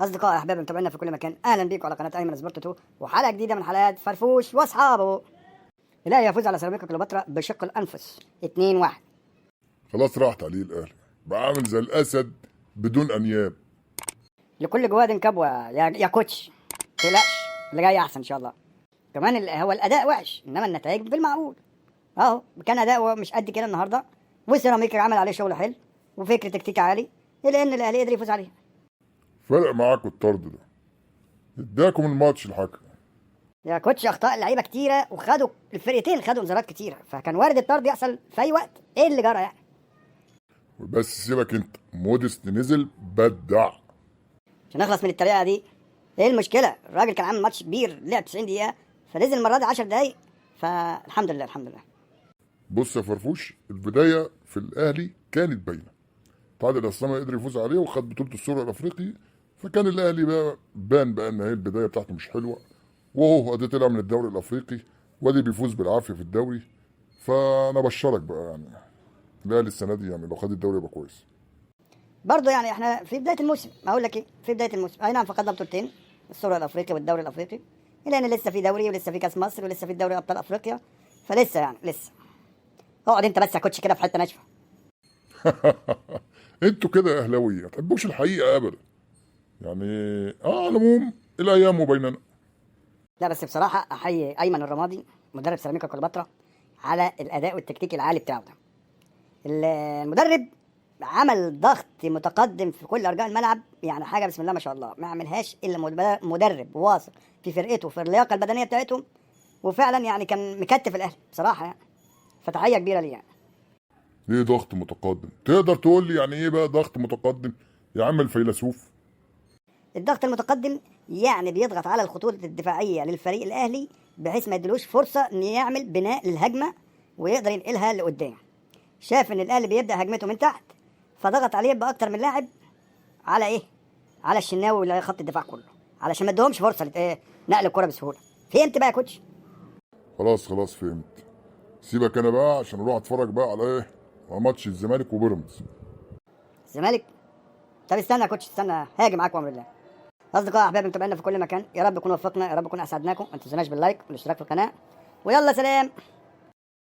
أصدقائي أحبابي متابعينا في كل مكان، أهلا بيكم على قناة أيمن سبورت 2 وحلقة جديدة من حلقات فرفوش وأصحابه. الأهلي يفوز على سيراميكا كليوباترا بشق الأنفس 2-1. خلاص راحت عليه الاهلي، بقى عامل زي الاسد بدون انياب. لكل جواد كبوة يا كوتش، متقلقش اللي جاي أحسن إن شاء الله. كمان هو الأداء وحش إنما النتائج بالمعقول. أهو كان أداء مش قد كده النهاردة، وسيراميكا عمل عليه شغل حلو وفكر تكتيكي عالي، إلا إن الأهلي قدر يفوز عليه. فرق معاكوا الطرد ده، اداكم الماتش الحكم. يا كوتش أخطاء اللعيبة كتيرة وخدوا الفرقتين خدوا انذارات كتيرة، فكان وارد الطرد يحصل في أي وقت. إيه اللي جرى يعني؟ بس سيبك انت، موديست نزل بدع. عشان نخلص من الطريقه دي. ايه المشكله؟ الراجل كان عامل ماتش كبير، لعب 90 دقيقه، فنزل المره دي 10 دقايق، فالحمد لله الحمد لله. بص يا فرفوش، البدايه في الاهلي كانت باينه. طارق الاسلامي قدر يفوز عليه وخد بطوله السوبر الافريقي، فكان الاهلي بقى بان بقى ان هي البدايه بتاعته مش حلوه، وهو ادي طلع من الدوري الافريقي وادي بيفوز بالعافيه في الدوري. فانا بشرك بقى يعني الاهلي السنه دي يعني لو خد الدوري يبقى كويس. برضه يعني احنا في بدايه الموسم، اقول لك ايه، في بدايه الموسم اي نعم فقدنا بطولتين، السوبر الافريقي والدوري الافريقي، الا ان لسه في دوري ولسه في كاس مصر ولسه في دوري ابطال افريقيا، فلسه يعني لسه. اقعد انت بس يا كوتش كده في حته ناشفه. انتوا كده يا اهلاويه ما تحبوش الحقيقه ابدا يعني. على العموم الايام بيننا. لا بس بصراحه احيي ايمن الرمادي مدرب سيراميكا كليوباترا على الاداء والتكتيك العالي بتاعه ده. المدرب عمل ضغط متقدم في كل ارجاء الملعب، يعني حاجه بسم الله ما شاء الله ما عملهاش الا مدرب واثق في فرقته وفي اللياقه البدنيه بتاعتهم، وفعلا يعني كان مكتف الاهلي بصراحه يعني، فتحيه كبيره ليه يعني. ليه ضغط متقدم؟ تقدر تقول لي يعني ايه بقى ضغط متقدم يا عم الفيلسوف؟ الضغط المتقدم يعني بيضغط على الخطوط الدفاعيه للفريق الاهلي بحيث ما يدلوش فرصه ان يعمل بناء للهجمه ويقدر ينقلها لقدام. شاف ان الاهلي بيبدا هجمته من تحت، فضغط عليه باكتر من لاعب على ايه؟ على الشناوي ولا خط الدفاع كله، علشان ما ادهمش فرصه نقل الكره بسهوله. فهمت بقى يا كوتش؟ خلاص فهمت. سيبك انا بقى عشان اروح اتفرج بقى على ايه؟ على ماتش الزمالك وبيراميدز. الزمالك؟ طب استنى يا كوتش استنى، هاجي معاكم امر الله. اصدقائي احبابي متابعينا في كل مكان، يا رب نكون وفقنا، يا رب نكون اسعدناكم. ما تنسوناش باللايك والاشتراك في القناه، ويلا سلام.